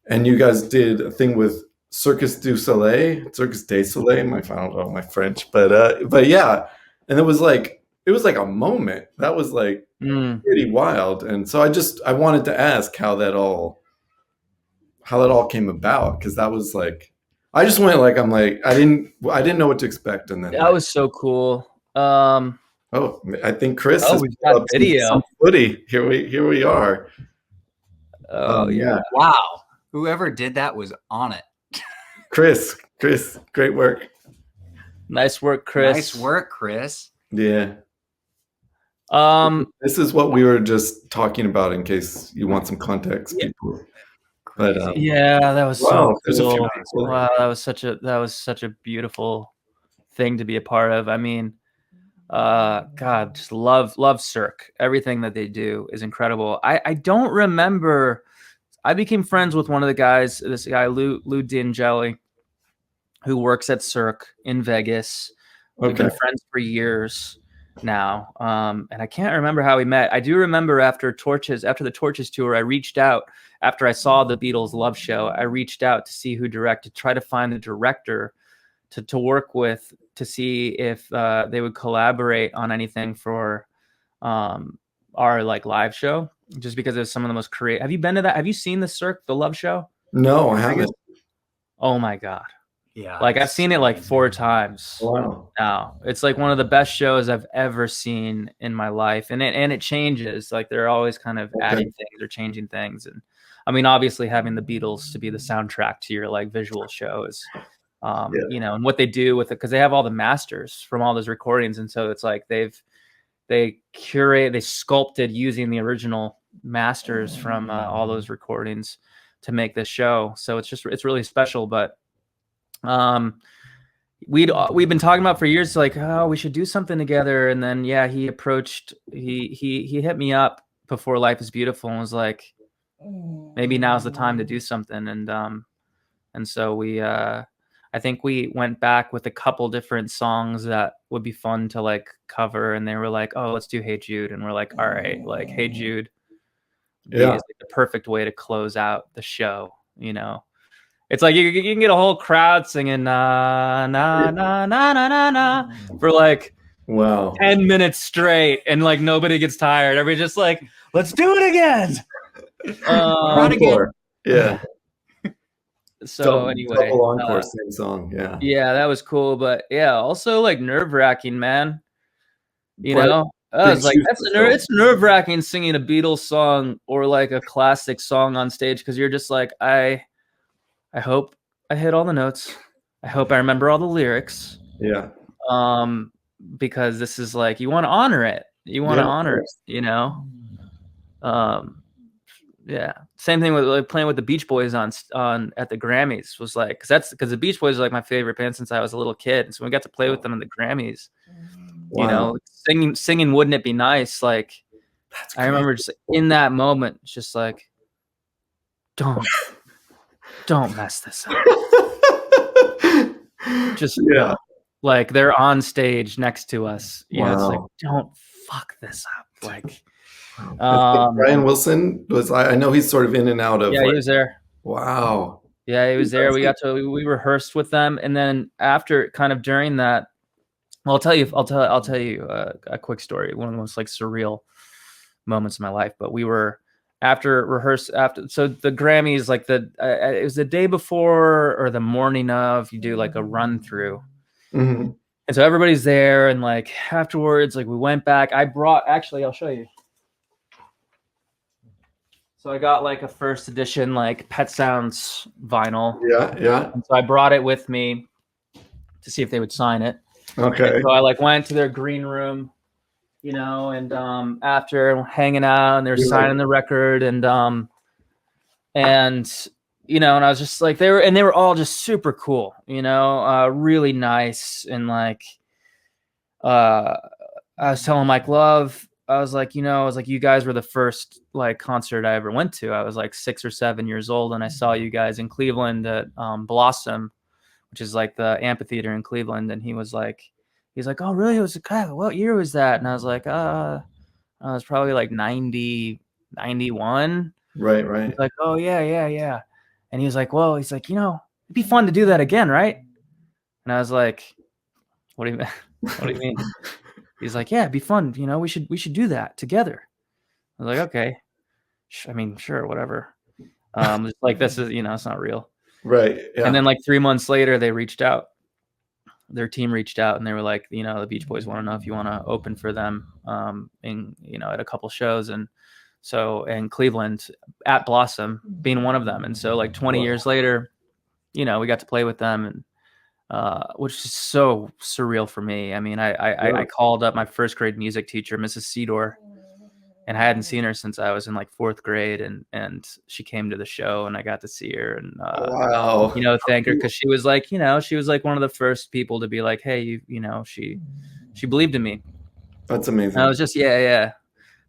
[SPEAKER 1] And you guys did a thing with Circus du Soleil, I don't know my French, but yeah. And it was like a moment that was like pretty wild. And so I wanted to ask how that all came about, because that was like I just went like I didn't know what to expect, and then
[SPEAKER 2] That was so cool.
[SPEAKER 1] oh, I think Chris has
[SPEAKER 2] we've got
[SPEAKER 1] up
[SPEAKER 2] video.
[SPEAKER 1] some footy. Here we are.
[SPEAKER 2] Oh yeah.
[SPEAKER 3] Wow. Whoever did that was on it.
[SPEAKER 1] Chris, great work.
[SPEAKER 2] Nice work, Chris.
[SPEAKER 3] Nice work, Chris.
[SPEAKER 1] Yeah.
[SPEAKER 2] Um,
[SPEAKER 1] This is what we were just talking about in case you want some context, people. But
[SPEAKER 2] yeah, that was
[SPEAKER 1] wow,
[SPEAKER 2] so
[SPEAKER 1] there's a few
[SPEAKER 2] cool.
[SPEAKER 1] people.
[SPEAKER 2] Wow, that was such a beautiful thing to be a part of. I mean, God, just love Cirque. Everything that they do is incredible. I don't remember. I became friends with one of the guys, this guy Lou D'Angeli, who works at Cirque in Vegas. We've been friends for years now, and I can't remember how we met. I do remember after the Torches tour, I reached out after I saw the Beatles Love Show. I reached out to see who directed, try to find the director to work with, to see if they would collaborate on anything for our like live show, just because it's some of the most creative. Have you been to that? Have you seen the Cirque, the Love Show?
[SPEAKER 1] No, I haven't.
[SPEAKER 2] Oh my God.
[SPEAKER 3] Yeah.
[SPEAKER 2] Like I've seen it like 4 times.
[SPEAKER 1] Wow.
[SPEAKER 2] Now. It's like one of the best shows I've ever seen in my life. And it changes. Like they're always kind of adding things or changing things. And I mean, obviously having the Beatles to be the soundtrack to your like visual show is you know, and what they do with it, because they have all the masters from all those recordings. And so it's like they sculpted using the original masters from all those recordings to make this show. So it's really special. But we've been talking about for years, like, oh, we should do something together. And then he hit me up before Life is Beautiful and was like, maybe now's the time to do something. And so I think we went back with a couple different songs that would be fun to like cover, and they were like, oh, let's do Hey Jude. And we're like, all right, like Hey Jude is like the perfect way to close out the show. You know, it's like you can get a whole crowd singing na na na na na na na for like 10 minutes straight, and like nobody gets tired. Everybody's just like, let's do it again.
[SPEAKER 1] Encore. Yeah.
[SPEAKER 2] So anyway,
[SPEAKER 1] double encore, same song. Yeah,
[SPEAKER 2] that was cool. But also like nerve-wracking, man. You know, I was like, it's nerve-wracking singing a Beatles song or like a classic song on stage, because you're just like, I hope I hit all the notes. I hope I remember all the lyrics.
[SPEAKER 1] Yeah.
[SPEAKER 2] Because this is like, you want to honor it. You want to honor it, you know? Yeah. Same thing with like playing with the Beach Boys on at the Grammys was like, because the Beach Boys are like my favorite band since I was a little kid. And so we got to play with them in the Grammys. You know, singing Wouldn't It Be Nice? Like, I remember just in that moment, just like, don't. don't mess this up. Just
[SPEAKER 1] Yeah.
[SPEAKER 2] don't. Like they're on stage next to us. You know, it's like,
[SPEAKER 1] Wow.
[SPEAKER 2] don't fuck this up. Like,
[SPEAKER 1] Brian Wilson was. I know he's sort of in and out of.
[SPEAKER 2] yeah,
[SPEAKER 1] like,
[SPEAKER 2] he was there.
[SPEAKER 1] wow.
[SPEAKER 2] Yeah, he was there. We rehearsed with them, and then after, kind of during that, well, I'll tell you a quick story. One of the most like surreal moments of my life. But we were so the Grammys, like it was the day before or the morning of. You do like a run through,
[SPEAKER 1] Mm-hmm.
[SPEAKER 2] and so everybody's there, and like afterwards, like we went back. I'll show you. So I got like a first edition like Pet Sounds vinyl.
[SPEAKER 1] Yeah.
[SPEAKER 2] And so I brought it with me to see if they would sign it.
[SPEAKER 1] Okay.
[SPEAKER 2] And so I like went to their green room, you know, and after hanging out, and they were signing the record, and you know, and I was just like, they were all just super cool, you know, really nice, and like I was telling Mike Love, I was like, you guys were the first like concert I ever went to. I was like 6 or 7 years old, and I saw you guys in Cleveland at Blossom, which is like the amphitheater in Cleveland. And he's like, oh, really? It was what year was that? And I was like, I was probably like 90, 91.
[SPEAKER 1] Right.
[SPEAKER 2] He's like, oh yeah. And he was like, well, he's like, it'd be fun to do that again, right? And I was like, what do you mean? What do you mean? He's like, yeah, it'd be fun. We should do that together. I was like, okay. I mean, sure, whatever. It's like, this is, it's not real.
[SPEAKER 1] Right. Yeah.
[SPEAKER 2] And then like 3 months later, they reached out. Their team reached out, and they were like, the Beach Boys want to know if you want to open for them at a couple shows. And so in Cleveland at Blossom being one of them. And so like 20 years later, we got to play with them, and which is so surreal for me. I mean, I called up my first grade music teacher, Mrs. Cedor, and I hadn't seen her since I was in like 4th grade, and she came to the show, and I got to see her, and
[SPEAKER 1] wow,
[SPEAKER 2] thank her, because she was like, one of the first people to be like, hey, she believed in me.
[SPEAKER 1] That's amazing.
[SPEAKER 2] And I was just yeah.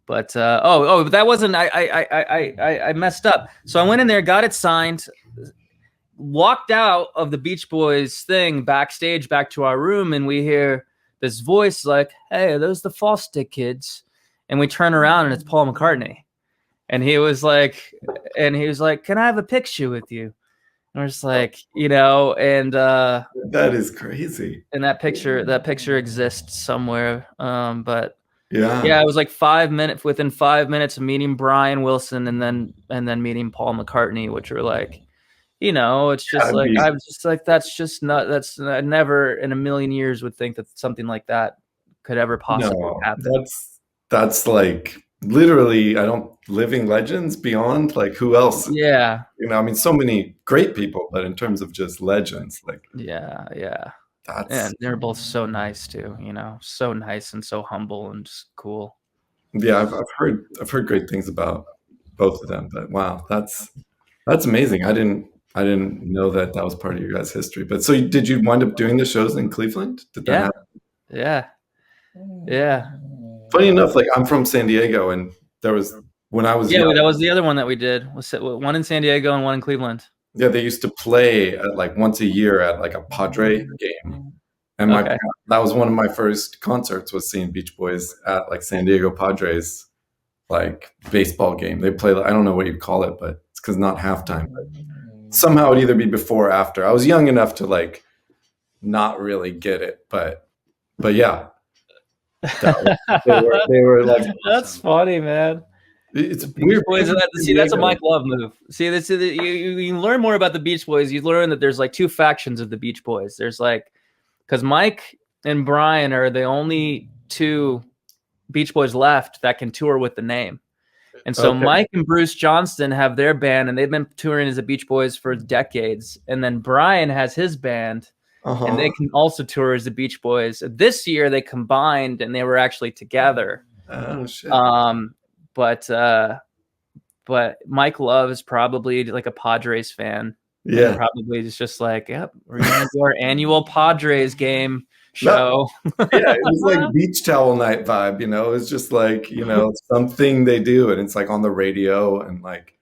[SPEAKER 2] But but that wasn't. I messed up. So I went in there, got it signed, walked out of the Beach Boys thing backstage back to our room, and we hear this voice like, hey, are those the Fall Stick Kids? And we turn around, and it's Paul McCartney. And he was like, can I have a picture with you? And we're just like, and
[SPEAKER 1] that is crazy.
[SPEAKER 2] And that picture exists somewhere. But
[SPEAKER 1] yeah,
[SPEAKER 2] it was like 5 minutes, within 5 minutes of meeting Brian Wilson, and then meeting Paul McCartnney, which were like, it's just like, I was just like, I never in a million years would think that something like that could ever possibly happen.
[SPEAKER 1] That's like literally, living legends beyond, like, who else?
[SPEAKER 2] Yeah.
[SPEAKER 1] I mean, so many great people, but in terms of just legends, like,
[SPEAKER 2] yeah.
[SPEAKER 1] And
[SPEAKER 2] they're both so nice too, so nice and so humble and just cool.
[SPEAKER 1] Yeah, I've heard great things about both of them, but wow, that's amazing. I didn't know that was part of your guys' history. But so did you wind up doing the shows in Cleveland? Did that happen?
[SPEAKER 2] Yeah.
[SPEAKER 1] Funny enough, like, I'm from San Diego, and there was, when I was young,
[SPEAKER 2] that was the other one that we did. Was one in San Diego and one in Cleveland.
[SPEAKER 1] Yeah, they used to play at, like, once a year at like a Padre game, and that was one of my first concerts, was seeing Beach Boys at like San Diego Padres, like, baseball game. They play, I don't know what you call it, but it's because not halftime, but somehow it'd either be before or after. I was young enough to like not really get it, but yeah. They were like,
[SPEAKER 2] that's funny, man.
[SPEAKER 1] It's weird.
[SPEAKER 2] That's a Mike Love move. You learn more about the Beach Boys. You learn that there's like two factions of the Beach Boys. There's like, because Mike and Brian are the only two Beach Boys left that can tour with the name. And so Mike and Bruce Johnston have their band, and they've been touring as the Beach Boys for decades. And then Brian has his band, and they can also tour as the Beach Boys. This year they combined, and they were actually together.
[SPEAKER 1] Oh shit.
[SPEAKER 2] But Mike Love is probably like a Padres fan.
[SPEAKER 1] Yeah.
[SPEAKER 2] Probably just like, yep, we're going to do our annual Padres game show.
[SPEAKER 1] Yeah, it was like beach towel night vibe, It was just like, something they do, and it's like on the radio, and like,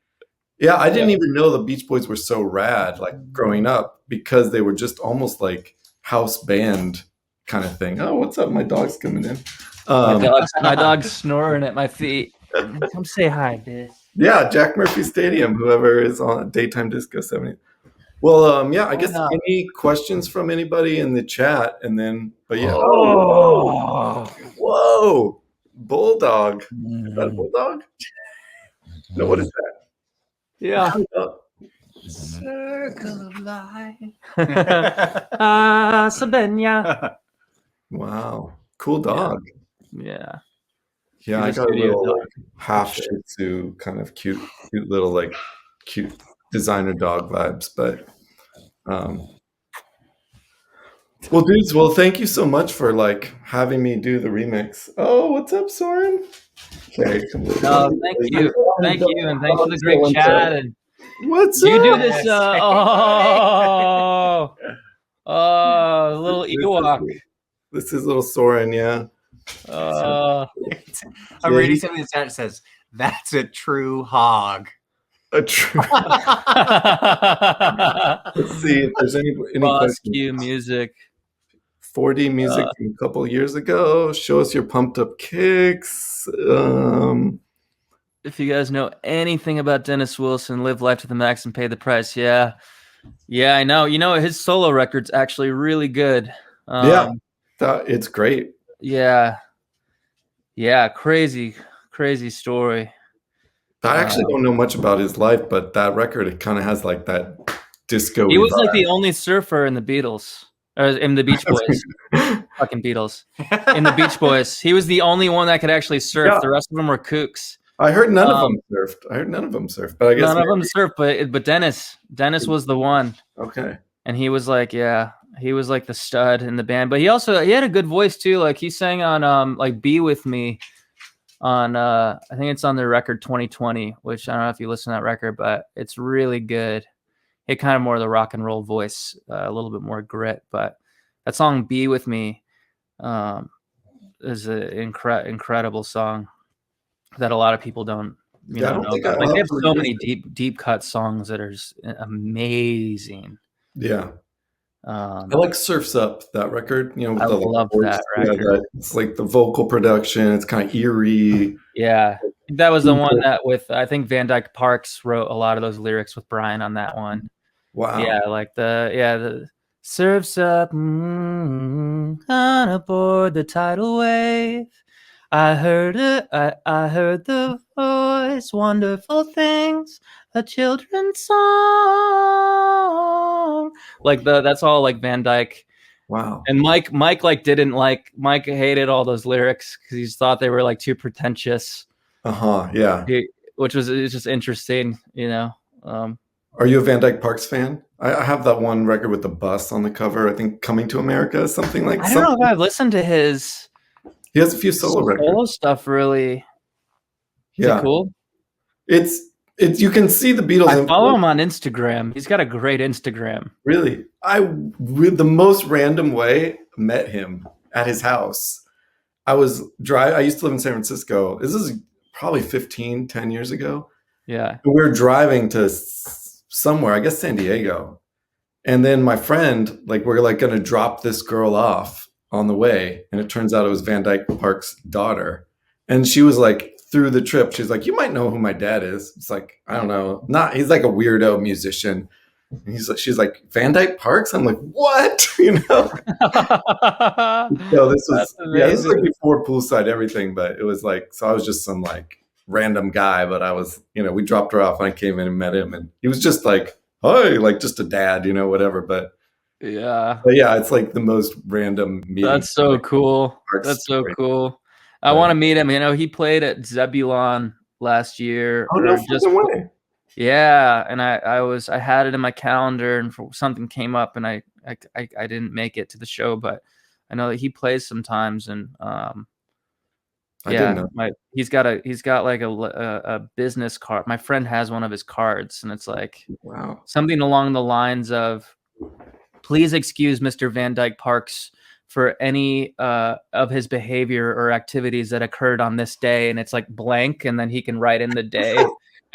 [SPEAKER 1] Yeah, I didn't even know the Beach Boys were so rad, like growing up, because they were just almost like house band kind of thing. Oh, what's up? My dog's coming in.
[SPEAKER 2] My dog's snoring at my feet. Come say hi, bitch.
[SPEAKER 1] Yeah, Jack Murphy Stadium, whoever is on Daytime Disco 70. Well, yeah, I guess any questions from anybody in the chat, and then, but yeah.
[SPEAKER 2] Oh.
[SPEAKER 1] Whoa, bulldog. Is that a bulldog? No, what is that?
[SPEAKER 2] Yeah.
[SPEAKER 3] Circle of life.
[SPEAKER 2] Sabenya.
[SPEAKER 1] Wow, cool dog.
[SPEAKER 2] Yeah.
[SPEAKER 1] Yeah, I
[SPEAKER 2] He's a
[SPEAKER 1] got a
[SPEAKER 2] studio
[SPEAKER 1] little
[SPEAKER 2] dog.
[SPEAKER 1] like half Shih Tzu, kind of cute little like cute designer dog vibes. But well, dudes, well, thank you so much for like having me do the remix. Oh, what's up, Soren? Okay,
[SPEAKER 2] No, thank you, and thanks for the great chat. And
[SPEAKER 1] what's
[SPEAKER 2] you
[SPEAKER 1] up?
[SPEAKER 2] do this. Little Ewok.
[SPEAKER 1] This is little Soren, yeah.
[SPEAKER 3] I'm reading something in the chat that says, "That's a true hog."
[SPEAKER 1] A true. Let's see if there's any questions.
[SPEAKER 2] Q music.
[SPEAKER 1] 4D music from a couple years ago. Show us your pumped up kicks.
[SPEAKER 2] If you guys know anything about Dennis Wilson, live life to the max and pay the price. Yeah, I know. You know, his solo record's actually really good.
[SPEAKER 1] It's great.
[SPEAKER 2] Yeah, crazy story.
[SPEAKER 1] I actually don't know much about his life, but that record, it kind of has like that disco.
[SPEAKER 2] He was like the only surfer in the Beatles, or in the Beach Boys. Fucking Beatles. In the Beach Boys, he was the only one that could actually surf. Yeah. The rest of them were kooks.
[SPEAKER 1] I heard none of them surfed. But I guess
[SPEAKER 2] none of them surfed. But Dennis was the one.
[SPEAKER 1] Okay.
[SPEAKER 2] And he was like, he was like the stud in the band. But he had a good voice too. Like he sang on like "Be With Me" on I think it's on their record 2020, which I don't know if you listen to that record, but it's really good. It kind of more of the rock and roll voice, a little bit more grit. But that song "Be With Me" is an incredible song that a lot of people don't know about. Like they have so many deep cut songs that are amazing.
[SPEAKER 1] Yeah. I like Surf's Up, that record. You know, with
[SPEAKER 2] I love that record.
[SPEAKER 1] It's like the vocal production. It's kind of eerie.
[SPEAKER 2] Yeah, that was the one that with I think Van Dyke Parks wrote a lot of those lyrics with Brian on that one.
[SPEAKER 1] Wow.
[SPEAKER 2] Yeah, like the Surf's Up on aboard the tidal wave. I heard the voice, wonderful things, a children's song. Like that's all like Van Dyke.
[SPEAKER 1] Wow.
[SPEAKER 2] And Mike hated all those lyrics because he thought they were like too pretentious.
[SPEAKER 1] Yeah.
[SPEAKER 2] It's just interesting, you know.
[SPEAKER 1] Are you a Van Dyke Parks fan? I have that one record with the bus on the cover. I think "Coming to America" something like.
[SPEAKER 2] I don't know if I've listened to his.
[SPEAKER 1] He has a few solo records.
[SPEAKER 2] Stuff really. Is it cool?
[SPEAKER 1] It's you can see the Beatles.
[SPEAKER 2] I follow him on Instagram. He's got a great Instagram.
[SPEAKER 1] Really? With the most random way, met him at his house. I used to live in San Francisco. This is probably 10 years ago.
[SPEAKER 2] Yeah.
[SPEAKER 1] We were driving to somewhere, I guess San Diego. And then my friend, we're going to drop this girl off on the way. And it turns out it was Van Dyke Parks' daughter. And she was like, through the trip, she's like, "You might know who my dad is." It's like, I don't know. He's like a weirdo musician. And she's like, "Van Dyke Parks?" I'm like, "What?" You know? So this was like before Poolside everything, but it was like, so I was just some like random guy, but I was, we dropped her off and I came in and met him and he was just like, "Hi," like just a dad, whatever. But yeah, it's like the most random meeting.
[SPEAKER 2] That's so cool. That's so cool. I want to meet him. He played at Zebulon last year.
[SPEAKER 1] Oh, no fucking way.
[SPEAKER 2] Yeah, and I had it in my calendar, and something came up, and I didn't make it to the show, but I know that he plays sometimes, and he's got like a business card. My friend has one of his cards, and it's like something along the lines of, "Please excuse Mr. Van Dyke Parks for any of his behavior or activities that occurred on this day," and it's like blank, and then he can write in the day.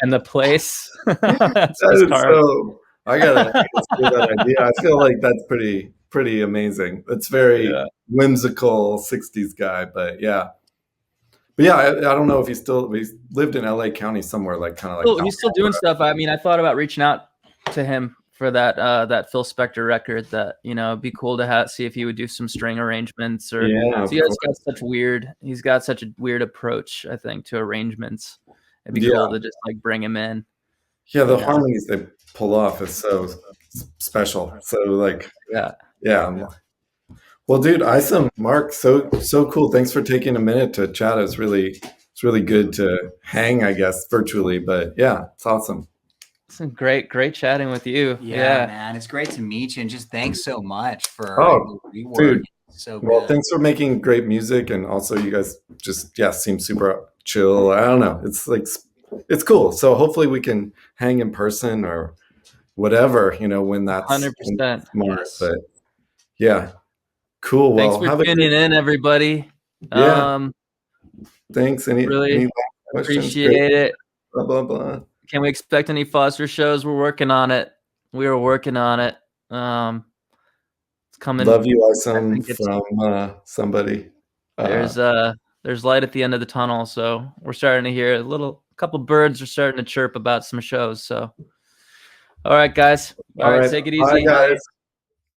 [SPEAKER 2] And the place. That's
[SPEAKER 1] That
[SPEAKER 2] just
[SPEAKER 1] is
[SPEAKER 2] Carl.
[SPEAKER 1] so. I gotta steal that idea. I feel like that's pretty amazing. It's very whimsical '60s guy, but yeah. But yeah, I don't know if he's lived in LA County somewhere, like kind of like
[SPEAKER 2] He's still doing stuff. I mean, I thought about reaching out to him for that Phil Spector record. That it'd be cool to see if he would do some string arrangements or.
[SPEAKER 1] Yeah,
[SPEAKER 2] So he's got such a weird approach, I think, to arrangements. It'd be cool to just like bring him in.
[SPEAKER 1] Yeah, the harmonies they pull off is so special. So like, yeah. Well, dude, Isom, Mark, so cool. Thanks for taking a minute to chat. It's really good to hang, I guess, virtually. But yeah, it's awesome.
[SPEAKER 2] It's been great chatting with you.
[SPEAKER 3] Yeah, man, it's great to meet you, and just thanks so much for rework.
[SPEAKER 1] Dude.
[SPEAKER 3] So good.
[SPEAKER 1] Well, thanks for making great music, and also you guys just seem super chill. I don't know, it's like it's cool. So hopefully we can hang in person or whatever, when that's
[SPEAKER 2] 100%.
[SPEAKER 1] Yes. But yeah, cool.
[SPEAKER 2] Thanks
[SPEAKER 1] Well,
[SPEAKER 2] for tuning in, everybody.
[SPEAKER 1] Yeah. Thanks.
[SPEAKER 2] Really appreciate it.
[SPEAKER 1] Blah blah blah.
[SPEAKER 2] Can we expect any Foster shows? We're working on it. We are working on it. It's coming.
[SPEAKER 1] Love you, Isom, from somebody.
[SPEAKER 2] There's light at the end of the tunnel, so we're starting to hear a couple birds are starting to chirp about some shows. So, all right, guys. All right, take it easy.
[SPEAKER 1] Bye, guys.